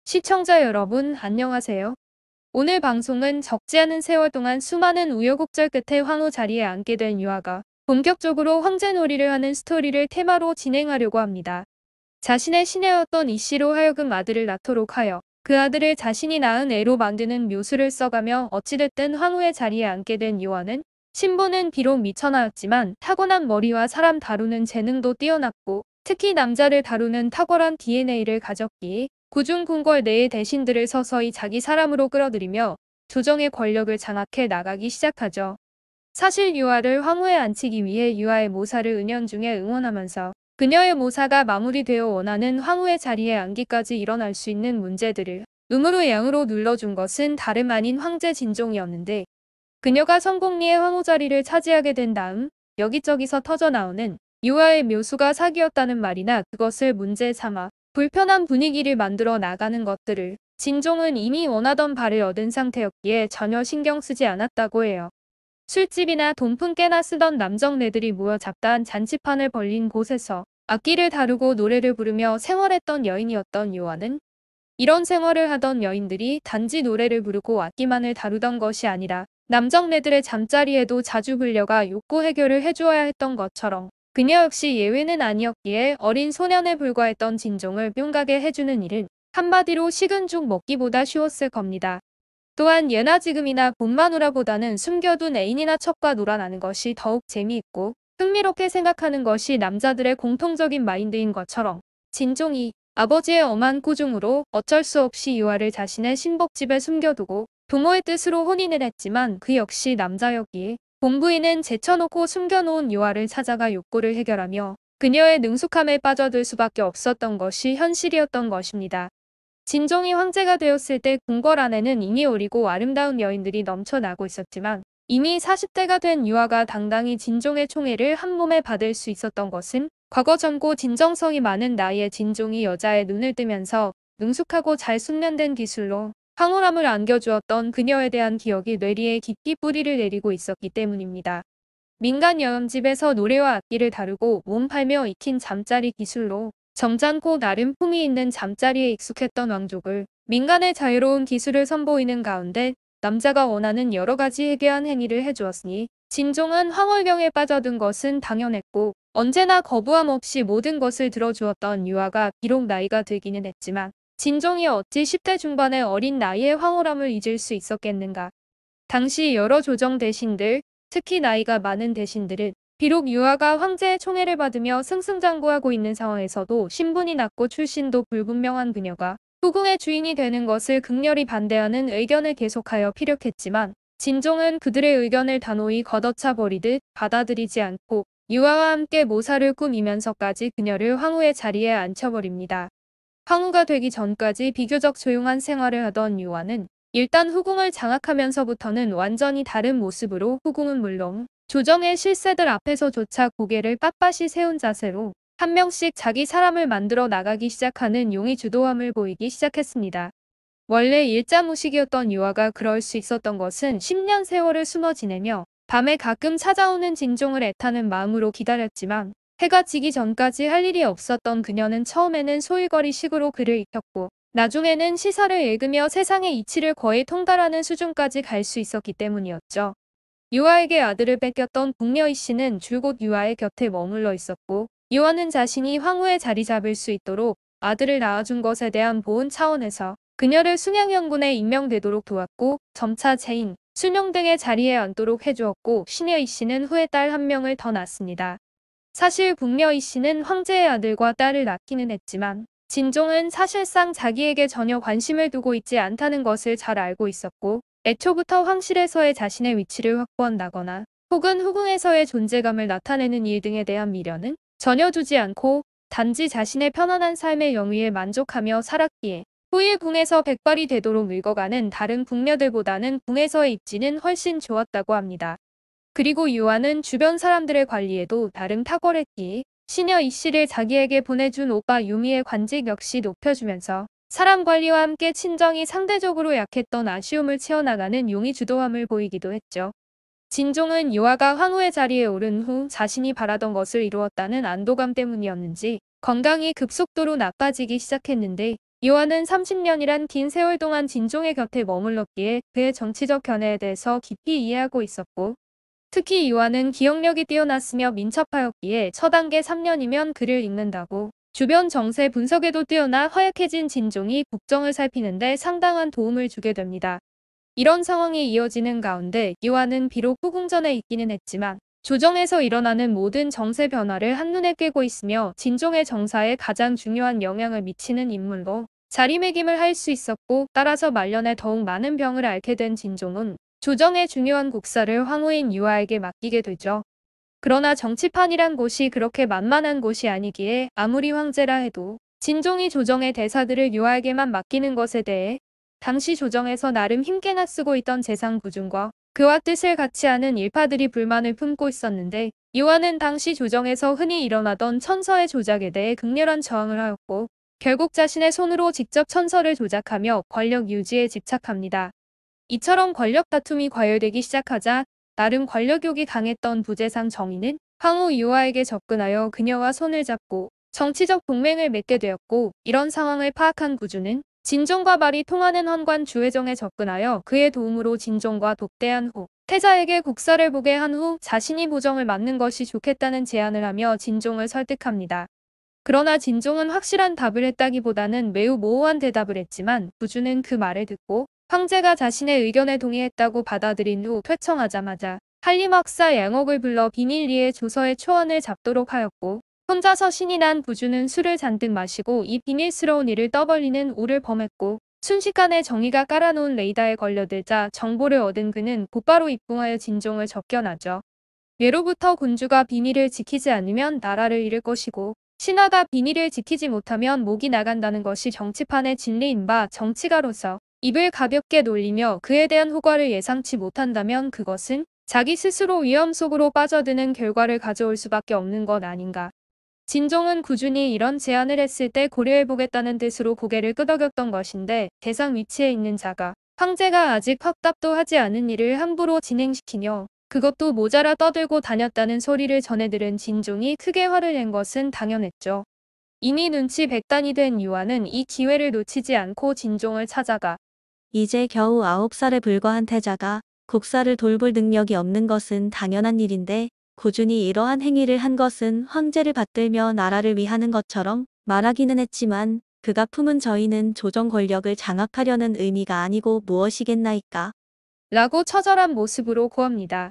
시청자 여러분, 안녕하세요. 오늘 방송은 적지 않은 세월 동안 수많은 우여곡절 끝에 황후 자리에 앉게 된 유아가 본격적으로 황제놀이를 하는 스토리를 테마로 진행하려고 합니다. 자신의 시내였던 이 씨로 하여금 아들을 낳도록 하여 그 아들을 자신이 낳은 애로 만드는 묘수를 써가며 어찌됐든 황후의 자리에 앉게 된 유아는 신분은 비록 미천하였지만 타고난 머리와 사람 다루는 재능도 뛰어났고 특히 남자를 다루는 탁월한 DNA를 가졌기에 구중궁궐 내의 대신들을 서서히 자기 사람으로 끌어들이며 조정의 권력을 장악해 나가기 시작하죠. 사실 유아를 황후에 앉히기 위해 유아의 모사를 은연중에 응원하면서 그녀의 모사가 마무리되어 원하는 황후의 자리에 앉기까지 일어날 수 있는 문제들을 음으로 양으로 눌러준 것은 다름 아닌 황제 진종이었는데, 그녀가 성공리의 황후 자리를 차지하게 된 다음 여기저기서 터져나오는 유아의 묘수가 사기였다는 말이나 그것을 문제 삼아 불편한 분위기를 만들어 나가는 것들을 진종은 이미 원하던 바를 얻은 상태였기에 전혀 신경 쓰지 않았다고 해요. 술집이나 돈푼 깨나 쓰던 남정네들이 모여 잡다한 잔치판을 벌린 곳에서 악기를 다루고 노래를 부르며 생활했던 여인이었던 요한은, 이런 생활을 하던 여인들이 단지 노래를 부르고 악기만을 다루던 것이 아니라 남정네들의 잠자리에도 자주 불려가 욕구 해결을 해주어야 했던 것처럼 그녀 역시 예외는 아니었기에 어린 소년에 불과했던 진종을 뿅가게 해주는 일은 한마디로 식은 죽 먹기보다 쉬웠을 겁니다. 또한 예나 지금이나 본마누라보다는 숨겨둔 애인이나 첩과 놀아나는 것이 더욱 재미있고 흥미롭게 생각하는 것이 남자들의 공통적인 마인드인 것처럼 진종이 아버지의 엄한 꾸중으로 어쩔 수 없이 유아를 자신의 신복집에 숨겨두고 부모의 뜻으로 혼인을 했지만 그 역시 남자였기에 본부인은 제쳐놓고 숨겨놓은 유아를 찾아가 욕구를 해결하며 그녀의 능숙함에 빠져들 수밖에 없었던 것이 현실이었던 것입니다. 진종이 황제가 되었을 때 궁궐 안에는 이미 어리고 아름다운 여인들이 넘쳐나고 있었지만 이미 40대가 된 유아가 당당히 진종의 총애를 한몸에 받을 수 있었던 것은 과거 젊고 진정성이 많은 나이에 진종이 여자의 눈을 뜨면서 능숙하고 잘 숙련된 기술로 황홀함을 안겨주었던 그녀에 대한 기억이 뇌리에 깊이 뿌리를 내리고 있었기 때문입니다. 민간 여염집에서 노래와 악기를 다루고 몸 팔며 익힌 잠자리 기술로 점잖고 나름 품이 있는 잠자리에 익숙했던 왕족을 민간의 자유로운 기술을 선보이는 가운데 남자가 원하는 여러 가지 해괴한 행위를 해주었으니 진종은 황홀경에 빠져든 것은 당연했고 언제나 거부함 없이 모든 것을 들어주었던 유아가 비록 나이가 들기는 했지만 진종이 어찌 10대 중반의 어린 나이에 황홀함을 잊을 수 있었겠는가. 당시 여러 조정 대신들, 특히 나이가 많은 대신들은 비록 유아가 황제의 총애를 받으며 승승장구하고 있는 상황에서도 신분이 낮고 출신도 불분명한 그녀가 후궁의 주인이 되는 것을 극렬히 반대하는 의견을 계속하여 피력했지만 진종은 그들의 의견을 단호히 걷어차 버리듯 받아들이지 않고 유아와 함께 모사를 꾸미면서까지 그녀를 황후의 자리에 앉혀버립니다. 황후가 되기 전까지 비교적 조용한 생활을 하던 유아는 일단 후궁을 장악하면서부터는 완전히 다른 모습으로, 후궁은 물론 조정의 실세들 앞에서조차 고개를 빳빳이 세운 자세로 한 명씩 자기 사람을 만들어 나가기 시작하는 용의 주도함을 보이기 시작했습니다. 원래 일자무식이었던 유아가 그럴 수 있었던 것은 10년 세월을 숨어 지내며 밤에 가끔 찾아오는 진종을 애타는 마음으로 기다렸지만 해가 지기 전까지 할 일이 없었던 그녀는 처음에는 소일거리식으로 글을 익혔고 나중에는 시사를 읽으며 세상의 이치를 거의 통달하는 수준까지 갈 수 있었기 때문이었죠. 유아에게 아들을 뺏겼던 궁녀이 씨는 줄곧 유아의 곁에 머물러 있었고 유아는 자신이 황후에 자리 잡을 수 있도록 아들을 낳아준 것에 대한 보은 차원에서 그녀를 순양연군에 임명되도록 도왔고 점차 재인, 순용 등의 자리에 앉도록 해주었고 신여이 씨는 후에 딸 한 명을 더 낳았습니다. 사실 궁녀이 씨는 황제의 아들과 딸을 낳기는 했지만 진종은 사실상 자기에게 전혀 관심을 두고 있지 않다는 것을 잘 알고 있었고 애초부터 황실에서의 자신의 위치를 확보한다거나 혹은 후궁에서의 존재감을 나타내는 일 등에 대한 미련은 전혀 두지 않고 단지 자신의 편안한 삶의 영위에 만족하며 살았기에 후일 궁에서 백발이 되도록 늙어가는 다른 궁녀들보다는 궁에서의 입지는 훨씬 좋았다고 합니다. 그리고 유아는 주변 사람들의 관리에도 나름 탁월했기에 시녀 이 씨를 자기에게 보내준 오빠 유미의 관직 역시 높여주면서 사람 관리와 함께 친정이 상대적으로 약했던 아쉬움을 채워나가는 용의 주도함을 보이기도 했죠. 진종은 유아가 황후의 자리에 오른 후 자신이 바라던 것을 이루었다는 안도감 때문이었는지 건강이 급속도로 나빠지기 시작했는데 이화는 30년이란 긴 세월 동안 진종의 곁에 머물렀기에 그의 정치적 견해에 대해서 깊이 이해하고 있었고, 특히 이화는 기억력이 뛰어났으며 민첩하였기에 처단계 3년이면 글을 읽는다고 주변 정세 분석에도 뛰어나 허약해진 진종이 국정을 살피는데 상당한 도움을 주게 됩니다. 이런 상황이 이어지는 가운데 이화는 비록 후궁전에 있기는 했지만 조정에서 일어나는 모든 정세 변화를 한눈에 꿰고 있으며 진종의 정사에 가장 중요한 영향을 미치는 인물로 자리매김을 할 수 있었고, 따라서 말년에 더욱 많은 병을 앓게 된 진종은 조정의 중요한 국사를 황후인 이화에게 맡기게 되죠. 그러나 정치판이란 곳이 그렇게 만만한 곳이 아니기에 아무리 황제라 해도 진종이 조정의 대사들을 이화에게만 맡기는 것에 대해 당시 조정에서 나름 힘께나 쓰고 있던 재상부중과 그와 뜻을 같이 하는 일파들이 불만을 품고 있었는데, 이화는 당시 조정에서 흔히 일어나던 천서의 조작에 대해 극렬한 저항을 하였고, 결국 자신의 손으로 직접 천서를 조작하며 권력 유지에 집착합니다. 이처럼 권력 다툼이 과열되기 시작하자 나름 권력욕이 강했던 부재상 정의는 황후 이화에게 접근하여 그녀와 손을 잡고 정치적 동맹을 맺게 되었고, 이런 상황을 파악한 구주는 진종과 말이 통하는 헌관 주회정에 접근하여 그의 도움으로 진종과 독대한 후 태자에게 국사를 보게 한 후 자신이 보정을 맡는 것이 좋겠다는 제안을 하며 진종을 설득합니다. 그러나 진종은 확실한 답을 했다기보다는 매우 모호한 대답을 했지만, 구주는 그 말을 듣고 황제가 자신의 의견에 동의했다고 받아들인 후 퇴청하자마자 한림학사 양옥을 불러 비밀리에 조서의 초안을 잡도록 하였고, 혼자서 신이 난 부주는 술을 잔뜩 마시고 이 비밀스러운 일을 떠벌리는 우를 범했고, 순식간에 정의가 깔아놓은 레이더에 걸려들자 정보를 얻은 그는 곧바로 입궁하여 진종을 접견하죠. 예로부터 군주가 비밀을 지키지 않으면 나라를 잃을 것이고, 신하가 비밀을 지키지 못하면 목이 나간다는 것이 정치판의 진리인 바, 정치가로서 입을 가볍게 놀리며 그에 대한 후과를 예상치 못한다면 그것은 자기 스스로 위험 속으로 빠져드는 결과를 가져올 수밖에 없는 것 아닌가. 진종은 꾸준히 이런 제안을 했을 때 고려해보겠다는 뜻으로 고개를 끄덕였던 것인데, 대상 위치에 있는 자가 황제가 아직 확답도 하지 않은 일을 함부로 진행시키며 그것도 모자라 떠들고 다녔다는 소리를 전해 들은 진종이 크게 화를 낸 것은 당연했죠. 이미 눈치 백단이 된 이화는 이 기회를 놓치지 않고 진종을 찾아가 이제 겨우 9살에 불과한 태자가 국사를 돌볼 능력이 없는 것은 당연한 일인데, 꾸준히 이러한 행위를 한 것은 황제를 받들며 나라를 위하는 것처럼 말하기는 했지만 그가 품은 저희는 조정 권력을 장악하려는 의미가 아니고 무엇이겠나이까. 라고 처절한 모습으로 고합니다.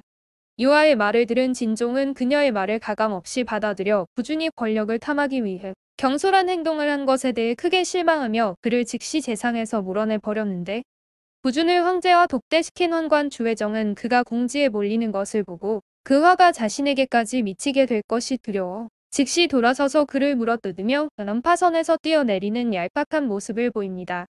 이화의 말을 들은 진종은 그녀의 말을 가감없이 받아들여 꾸준히 권력을 탐하기 위해 경솔한 행동을 한 것에 대해 크게 실망하며 그를 즉시 재상에서 몰아내 버렸는데, 부준을 황제와 독대시킨 헌관 주회정은 그가 궁지에 몰리는 것을 보고 그 화가 자신에게까지 미치게 될 것이 두려워 즉시 돌아서서 그를 물어뜯으며 난파선에서 뛰어내리는 얄팍한 모습을 보입니다.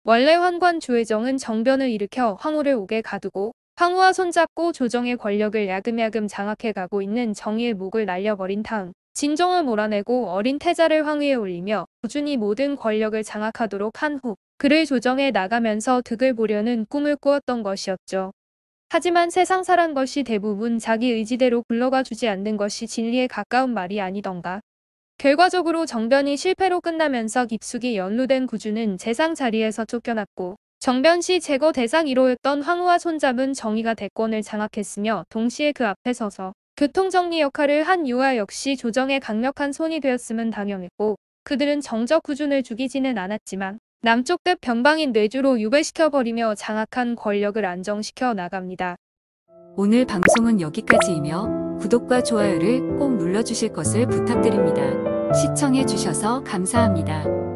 원래 헌관 주회정은 정변을 일으켜 황후를 옥에 가두고 황후와 손잡고 조정의 권력을 야금야금 장악해가고 있는 정의의 목을 날려버린 다음 진종을 몰아내고 어린 태자를 황위에 올리며 꾸준히 모든 권력을 장악하도록 한 후 그를 조정해 나가면서 득을 보려는 꿈을 꾸었던 것이었죠. 하지만 세상사란 것이 대부분 자기 의지대로 굴러가 주지 않는 것이 진리에 가까운 말이 아니던가. 결과적으로 정변이 실패로 끝나면서 깊숙이 연루된 구주는 재상 자리에서 쫓겨났고, 정변 시 제거 대상 1호였던 황후와 손잡은 정의가 대권을 장악했으며 동시에 그 앞에 서서 교통정리 역할을 한 이화 역시 조정의 강력한 손이 되었음은 당연했고, 그들은 정적 구준을 죽이지는 않았지만 남쪽 뜻 변방인 뇌주로 유배시켜버리며 장악한 권력을 안정시켜 나갑니다. 오늘 방송은 여기까지이며 구독과 좋아요를 꼭 눌러주실 것을 부탁드립니다. 시청해주셔서 감사합니다.